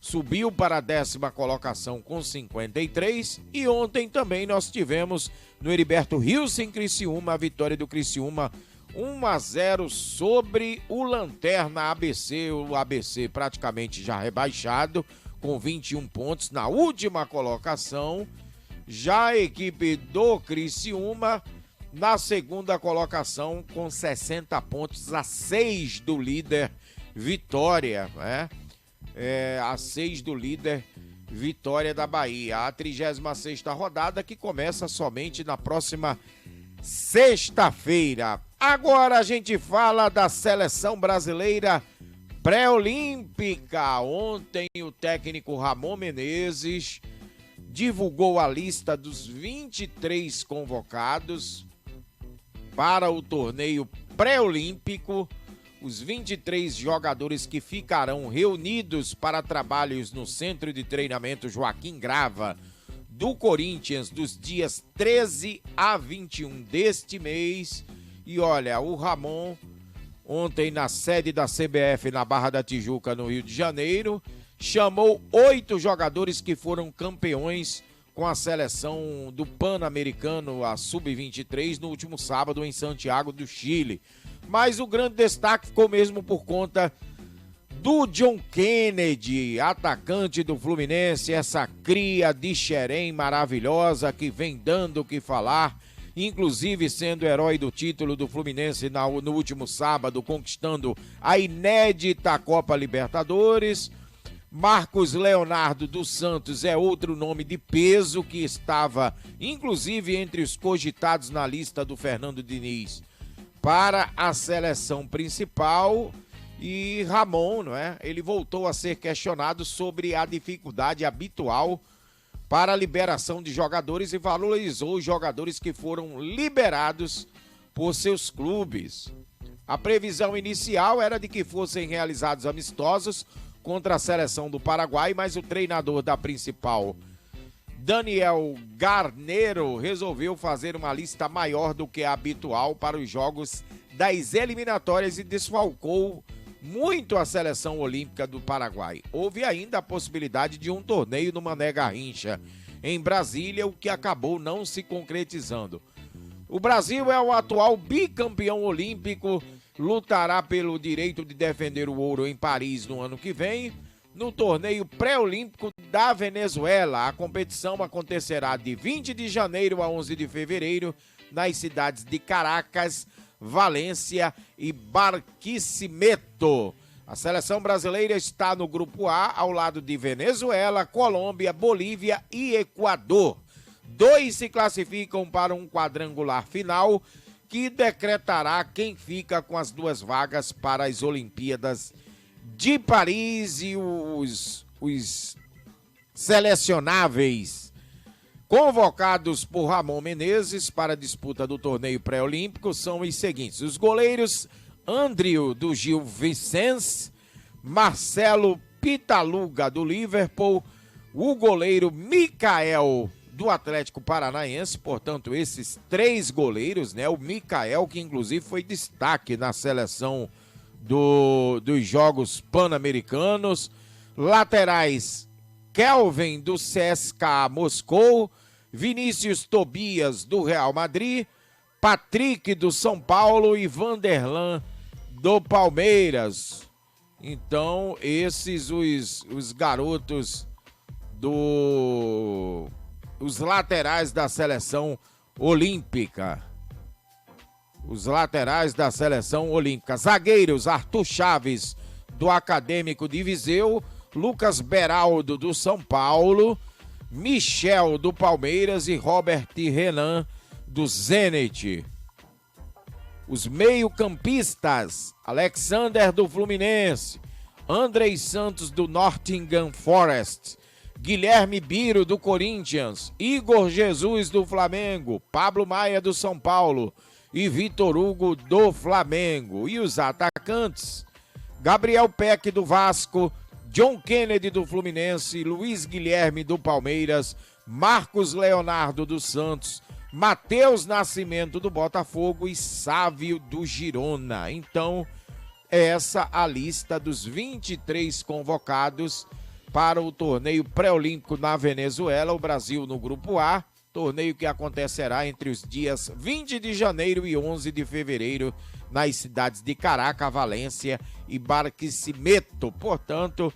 subiu para a 10ª colocação com 53. E ontem também nós tivemos no Heriberto Rios, em Criciúma, a vitória do Criciúma 1-0 sobre o Lanterna ABC. O ABC praticamente já rebaixado, com 21 pontos na última colocação. Já a equipe do Criciúma na segunda colocação com 60 pontos, a 6 do líder Vitória, né? A 6 do líder Vitória da Bahia. A 36ª rodada, que começa somente na próxima sexta-feira. Agora a gente fala da seleção brasileira pré-olímpica. Ontem o técnico Ramon Menezes divulgou a lista dos 23 convocados para o torneio pré-olímpico. Os 23 jogadores que ficarão reunidos para trabalhos no Centro de Treinamento Joaquim Grava do Corinthians dos dias 13 a 21 deste mês. E olha, o Ramon, ontem na sede da CBF na Barra da Tijuca, no Rio de Janeiro, chamou 8 jogadores que foram campeões com a seleção do Pan-Americano, a Sub-23, no último sábado em Santiago do Chile. Mas o grande destaque ficou mesmo por conta do John Kennedy, atacante do Fluminense, essa cria de Xerém maravilhosa que vem dando o que falar, inclusive sendo herói do título do Fluminense no último sábado, conquistando a inédita Copa Libertadores. Marcos Leonardo dos Santos é outro nome de peso que estava, inclusive, entre os cogitados na lista do Fernando Diniz para a seleção principal. E Ramon, não é? Ele voltou a ser questionado sobre a dificuldade habitual para a liberação de jogadores e valorizou os jogadores que foram liberados por seus clubes. A previsão inicial era de que fossem realizados amistosos contra a seleção do Paraguai, mas o treinador da principal, Daniel Garneiro, resolveu fazer uma lista maior do que a habitual para os jogos das eliminatórias e desfalcou muito a seleção olímpica do Paraguai. Houve ainda a possibilidade de um torneio no Mané Garrincha em Brasília, o que acabou não se concretizando. O Brasil é o atual bicampeão olímpico, lutará pelo direito de defender o ouro em Paris no ano que vem, no torneio pré-olímpico da Venezuela. A competição acontecerá de 20 de janeiro a 11 de fevereiro nas cidades de Caracas, Valência e Barquisimeto. A seleção brasileira está no grupo A, ao lado de Venezuela, Colômbia, Bolívia e Equador. 2 se classificam para um quadrangular final que decretará quem fica com as 2 vagas para as Olimpíadas de Paris. E os selecionáveis convocados por Ramon Menezes para a disputa do torneio pré-olímpico são os seguintes: os goleiros Andrew do Gil Vicente, Marcelo Pitaluga do Liverpool, o goleiro Mikael do Atlético Paranaense. Portanto, esses 3 goleiros, né? O Mikael, que inclusive foi destaque na seleção dos Jogos Pan-Americanos. Laterais, Kelvin do CSKA Moscou, Vinícius Tobias do Real Madrid, Patrick do São Paulo e Vanderlan do Palmeiras. Então, esses os garotos os laterais da seleção olímpica. Os laterais da seleção olímpica. Zagueiros, Arthur Chaves do Acadêmico de Viseu, Lucas Beraldo do São Paulo, Michel do Palmeiras e Robert Renan do Zenit. Os meio-campistas, Alexander do Fluminense, Andrei Santos do Nottingham Forest, Guilherme Biro do Corinthians, Igor Jesus do Flamengo, Pablo Maia do São Paulo e Vitor Hugo do Flamengo. E os atacantes, Gabriel Peck do Vasco, John Kennedy do Fluminense, Luiz Guilherme do Palmeiras, Marcos Leonardo do Santos, Matheus Nascimento do Botafogo e Sávio do Girona. Então, essa a lista dos 23 convocados para o torneio pré-olímpico na Venezuela, o Brasil no Grupo A, torneio que acontecerá entre os dias 20 de janeiro e 11 de fevereiro nas cidades de Caracas, Valência e Barquisimeto. Portanto,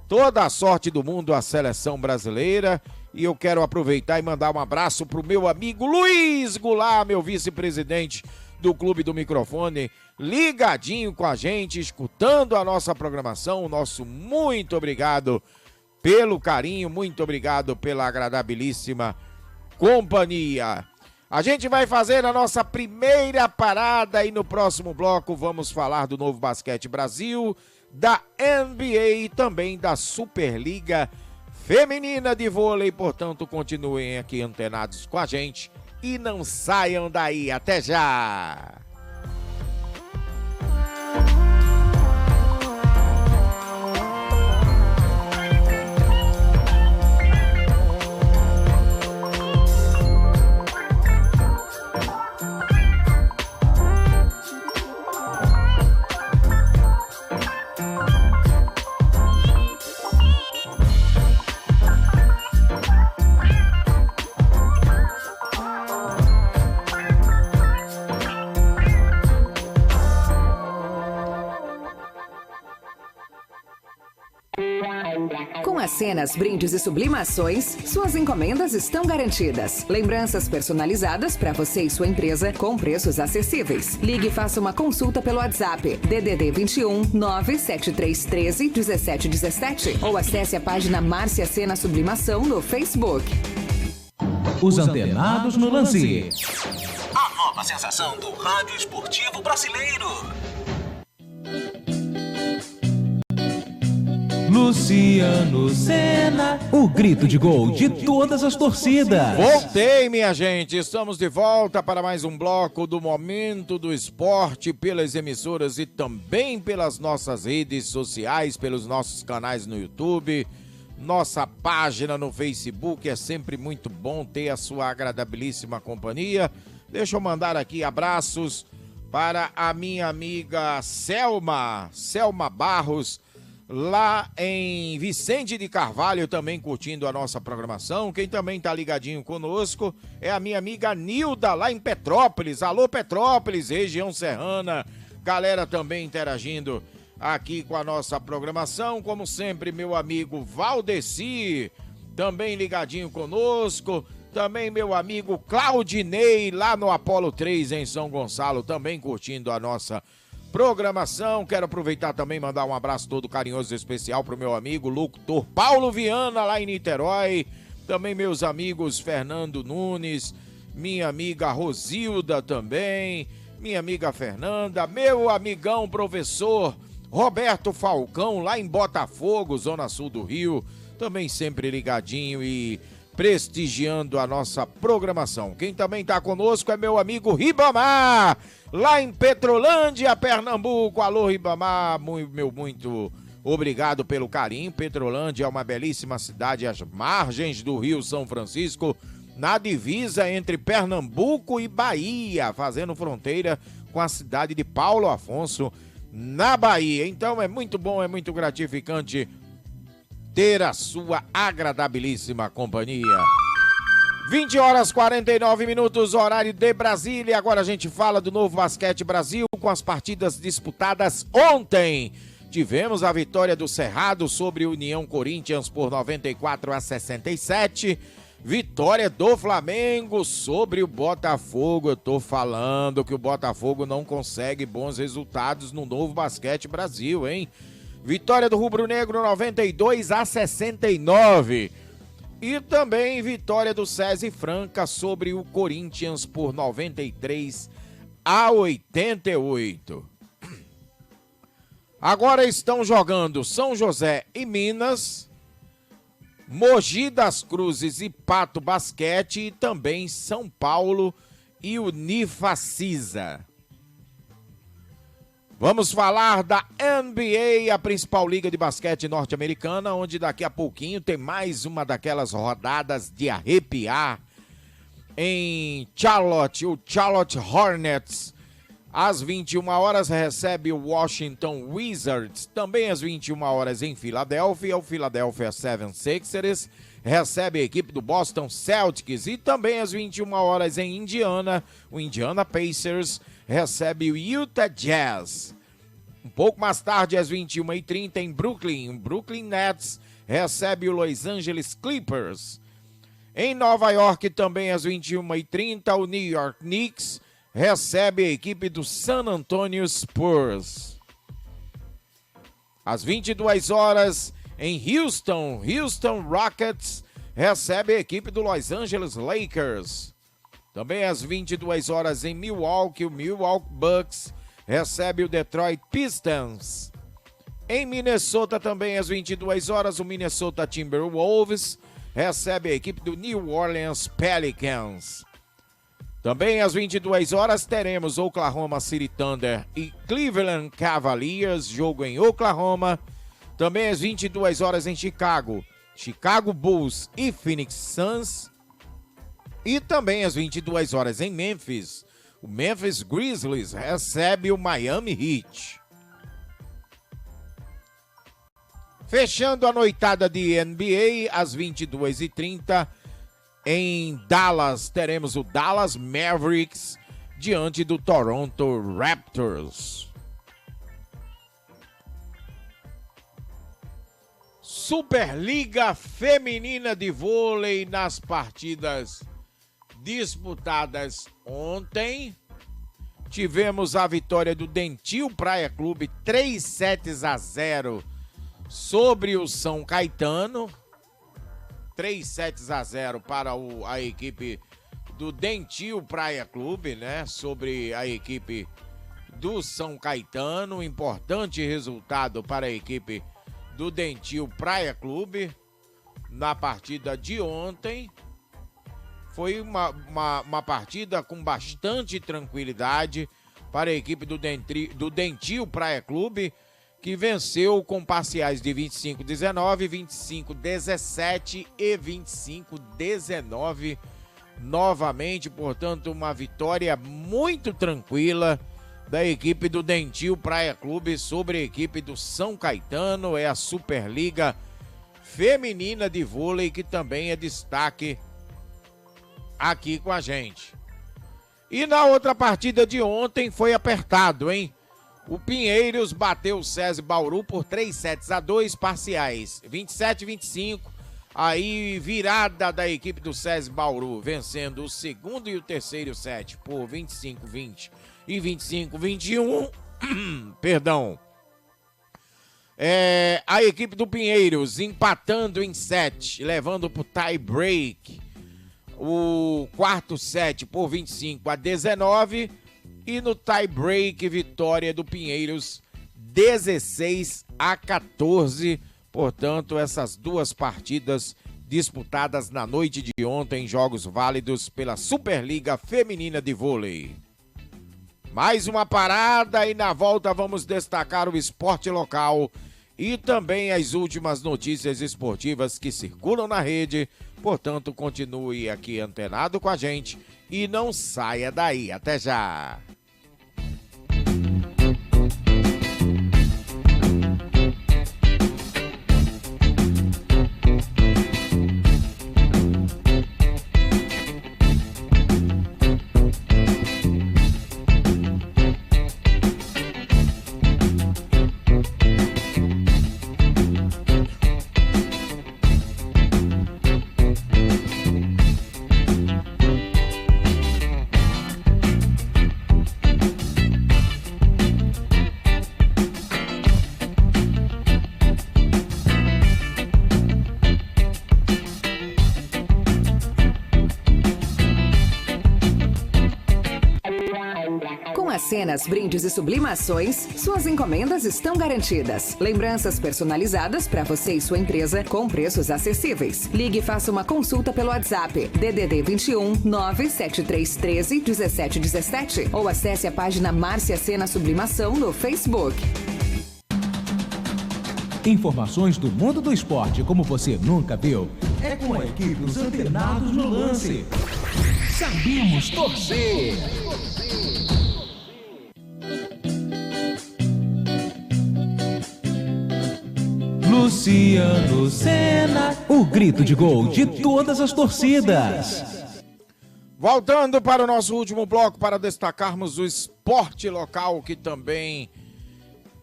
toda a sorte do mundo à seleção brasileira. E eu quero aproveitar e mandar um abraço para o meu amigo Luiz Goulart, meu vice-presidente do Clube do Microfone, ligadinho com a gente, escutando a nossa programação. Nosso muito obrigado pelo carinho, muito obrigado pela agradabilíssima companhia. A gente vai fazer a nossa primeira parada e no próximo bloco vamos falar do Novo Basquete Brasil, da NBA e também da Superliga Feminina de Vôlei. Portanto, continuem aqui antenados com a gente e não saiam daí. Até já! Com as cenas, brindes e sublimações, suas encomendas estão garantidas. Lembranças personalizadas para você e sua empresa com preços acessíveis. Ligue e faça uma consulta pelo WhatsApp DDD 21 97313 1717 ou acesse a página Márcia Cena Sublimação no Facebook. Os antenados no lance. A nova sensação do rádio esportivo brasileiro. Luciano Sena, o grito de gol de todas as torcidas. Voltei, minha gente, estamos de volta para mais um bloco do Momento do Esporte pelas emissoras e também pelas nossas redes sociais, pelos nossos canais no YouTube, nossa página no Facebook. É sempre muito bom ter a sua agradabilíssima companhia. Deixa eu mandar aqui abraços para a minha amiga Selma Barros, lá em Vicente de Carvalho, também curtindo a nossa programação. Quem também tá ligadinho conosco é a minha amiga Nilda, lá em Petrópolis. Alô, Petrópolis, região serrana. Galera também interagindo aqui com a nossa programação. Como sempre, meu amigo Valdeci, também ligadinho conosco. Também meu amigo Claudinei, lá no Apolo 3, em São Gonçalo, também curtindo a nossa programação. Quero aproveitar também e mandar um abraço todo carinhoso e especial pro meu amigo locutor Paulo Viana, lá em Niterói. Também meus amigos Fernando Nunes, minha amiga Rosilda também, minha amiga Fernanda, meu amigão professor Roberto Falcão, lá em Botafogo, Zona Sul do Rio, também sempre ligadinho e prestigiando a nossa programação. Quem também está conosco é meu amigo Ribamar, lá em Petrolândia, Pernambuco. Alô, Ribamar, muito obrigado pelo carinho. Petrolândia é uma belíssima cidade às margens do Rio São Francisco, na divisa entre Pernambuco e Bahia, fazendo fronteira com a cidade de Paulo Afonso, na Bahia. Então é muito bom, é muito gratificante ter a sua agradabilíssima companhia. 20h49, horário de Brasília. Agora a gente fala do Novo Basquete Brasil com as partidas disputadas ontem. Tivemos a vitória do Cerrado sobre o União Corinthians por 94-67. Vitória do Flamengo sobre o Botafogo. Eu tô falando que o Botafogo não consegue bons resultados no Novo Basquete Brasil, hein? Vitória do Rubro Negro 92-69. E também vitória do SESI Franca sobre o Corinthians por 93-88. Agora estão jogando São José e Minas, Mogi das Cruzes e Pato Basquete e também São Paulo e Unifacisa. Vamos falar da NBA, a principal liga de basquete norte-americana, onde daqui a pouquinho tem mais uma daquelas rodadas de arrepiar em Charlotte. O Charlotte Hornets, às 21h, recebe o Washington Wizards. Também às 21h em Filadélfia, o Philadelphia 76ers recebe a equipe do Boston Celtics. E também às 21h em Indiana, o Indiana Pacers recebe o Utah Jazz. Um pouco mais tarde, às 21h30, em Brooklyn, o Brooklyn Nets recebe o Los Angeles Clippers. Em Nova York, também às 21h30, o New York Knicks recebe a equipe do San Antonio Spurs. Às 22h, em Houston, Houston Rockets recebe a equipe do Los Angeles Lakers. Também às 22h em Milwaukee, o Milwaukee Bucks recebe o Detroit Pistons. Em Minnesota, também às 22h, o Minnesota Timberwolves recebe a equipe do New Orleans Pelicans. Também às 22h teremos Oklahoma City Thunder e Cleveland Cavaliers, jogo em Oklahoma. Também às 22h em Chicago, Chicago Bulls e Phoenix Suns. E também às 22h em Memphis, o Memphis Grizzlies recebe o Miami Heat. Fechando a noitada de NBA, às 22h30, em Dallas, teremos o Dallas Mavericks diante do Toronto Raptors. Superliga Feminina de Vôlei nas partidas disputadas ontem. Tivemos a vitória do Dentil Praia Clube 3-0 sobre o São Caetano. 3-0 para a equipe do Dentil Praia Clube, né? Sobre a equipe do São Caetano. Importante resultado para a equipe do Dentil Praia Clube na partida de ontem. Foi uma partida com bastante tranquilidade para a equipe do Dentil Praia Clube, que venceu com parciais de 25-19, 25-17 e 25-19 novamente. Portanto, uma vitória muito tranquila da equipe do Dentil Praia Clube sobre a equipe do São Caetano. É a Superliga Feminina de Vôlei, que também é destaque aqui com a gente. E na outra partida de ontem foi apertado, hein? O Pinheiros bateu o SESI Bauru por 3-2, parciais 27-25. Aí virada da equipe do SESI Bauru, vencendo o segundo e o terceiro set por 25-20 e 25-21. Perdão. A equipe do Pinheiros empatando em 7, levando para o tie break o quarto set por 25-19. E no tie break, vitória do Pinheiros 16-14. Portanto, essas duas partidas disputadas na noite de ontem, jogos válidos pela Superliga Feminina de Vôlei. Mais uma parada e na volta vamos destacar o esporte local e também as últimas notícias esportivas que circulam na rede. Portanto, continue aqui antenado com a gente e não saia daí. Até já! cenas, brindes e sublimações, suas encomendas estão garantidas. Lembranças personalizadas para você e sua empresa com preços acessíveis. Ligue e faça uma consulta pelo WhatsApp DDD 21 97313 1717 ou acesse a página Márcia Sena Sublimação no Facebook. Informações do mundo do esporte como você nunca viu. É com a equipe Os Antenados no Lance. Sabemos torcer. Luciano Sena, o grito de gol de todas as torcidas. Voltando para o nosso último bloco para destacarmos o esporte local, que também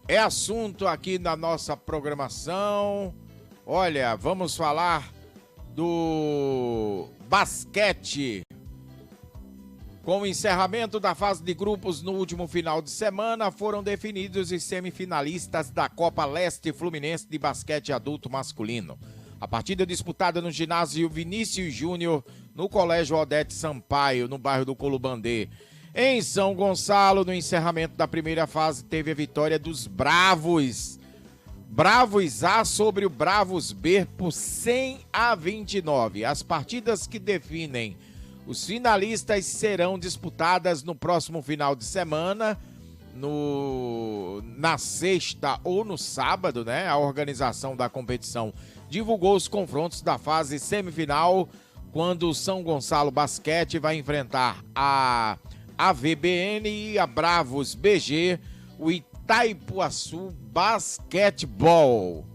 é assunto aqui na nossa programação. Olha, vamos falar do basquete. Com o encerramento da fase de grupos no último final de semana, foram definidos os semifinalistas da Copa Leste Fluminense de basquete adulto masculino. A partida disputada no ginásio Vinícius Júnior, no Colégio Odete Sampaio, no bairro do Colubandê. Em São Gonçalo, no encerramento da primeira fase, teve a vitória dos Bravos. Bravos A sobre o Bravos B por 100-29. As partidas que definem os finalistas serão disputadas no próximo final de semana, na sexta ou no sábado, né? A organização da competição divulgou os confrontos da fase semifinal, quando o São Gonçalo Basquete vai enfrentar a AVBN e a Bravos BG, o Itaipuaçu Basquetebol.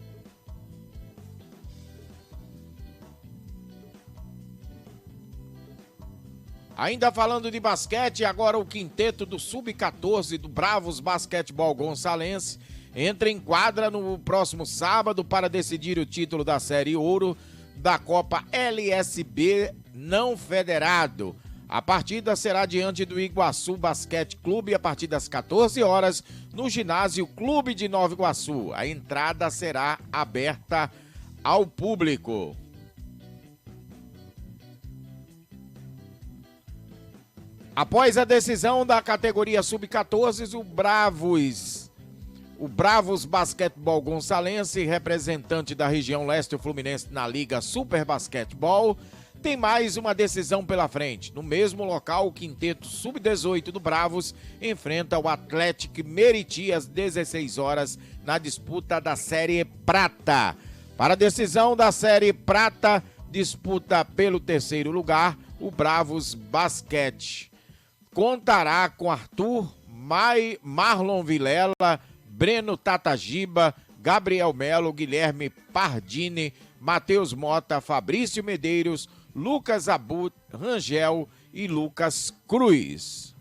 Ainda falando de basquete, agora o quinteto do Sub-14 do Bravos Basquetebol Gonçalense entra em quadra no próximo sábado para decidir o título da Série Ouro da Copa LSB não federado. A partida será diante do Iguaçu Basquete Clube a partir das 14 horas no ginásio Clube de Nova Iguaçu. A entrada será aberta ao público. Após a decisão da categoria Sub-14, o Bravos Basquetebol Gonçalense, representante da região leste fluminense na Liga Super Basquetebol, tem mais uma decisão pela frente. No mesmo local, o quinteto Sub-18 do Bravos enfrenta o Atlético Meriti às 16 horas na disputa da Série Prata. Para a decisão da Série Prata, disputa pelo terceiro lugar, o Bravos Basquete contará com Arthur, Marlon Vilela, Breno Tatagiba, Gabriel Melo, Guilherme Pardini, Matheus Mota, Fabrício Medeiros, Lucas Abut, Rangel e Lucas Cruz.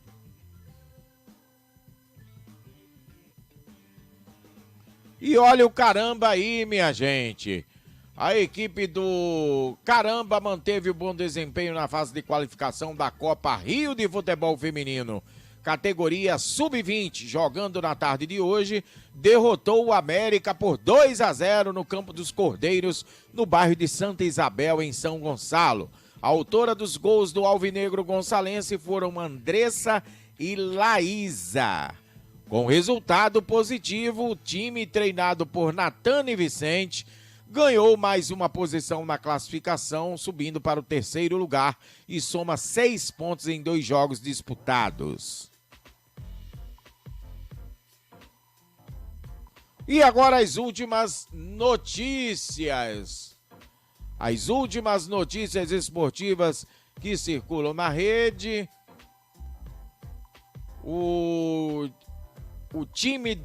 E olha o Caramba aí, minha gente. A equipe do Caramba manteve o bom desempenho na fase de qualificação da Copa Rio de Futebol Feminino. Categoria Sub-20, jogando na tarde de hoje, derrotou o América por 2-0 no Campo dos Cordeiros, no bairro de Santa Isabel, em São Gonçalo. A autora dos gols do Alvinegro Gonçalense foram Andressa e Laísa. Com resultado positivo, o time treinado por Natane Vicente ganhou mais uma posição na classificação, subindo para o terceiro lugar e soma 6 pontos em 2 jogos disputados. E agora as últimas notícias. As últimas notícias esportivas que circulam na rede. O time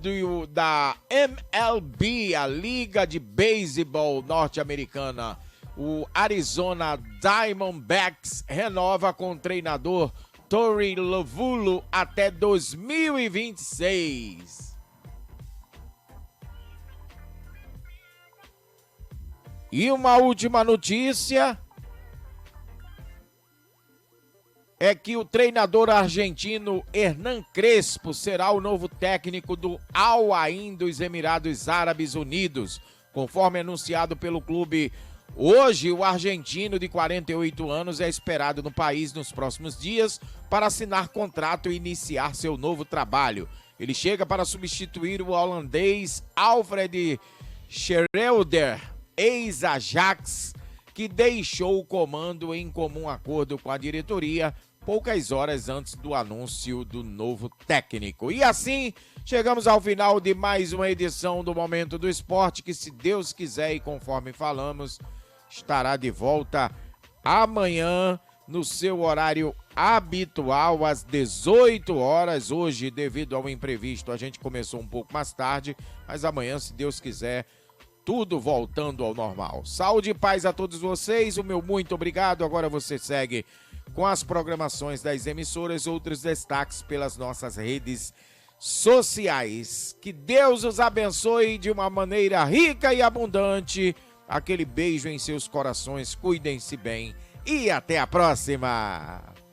da MLB, a Liga de Beisebol Norte-Americana, o Arizona Diamondbacks, renova com o treinador Torey Lovullo até 2026. E uma última notícia é que o treinador argentino Hernan Crespo será o novo técnico do Al Ain dos Emirados Árabes Unidos, conforme anunciado pelo clube Hoje, o argentino de 48 anos é esperado no país nos próximos dias para assinar contrato e iniciar seu novo trabalho. Ele chega para substituir o holandês Alfred Schreuder, ex-Ajax, que deixou o comando em comum acordo com a diretoria poucas horas antes do anúncio do novo técnico. E assim, chegamos ao final de mais uma edição do Momento do Esporte, que, se Deus quiser e conforme falamos, estará de volta amanhã no seu horário habitual, às 18 horas. Hoje, devido ao imprevisto, a gente começou um pouco mais tarde, mas amanhã, se Deus quiser, tudo voltando ao normal. Saúde e paz a todos vocês, o meu muito obrigado. Agora você segue com as programações das emissoras, outros destaques pelas nossas redes sociais. Que Deus os abençoe de uma maneira rica e abundante. Aquele beijo em seus corações, cuidem-se bem e até a próxima!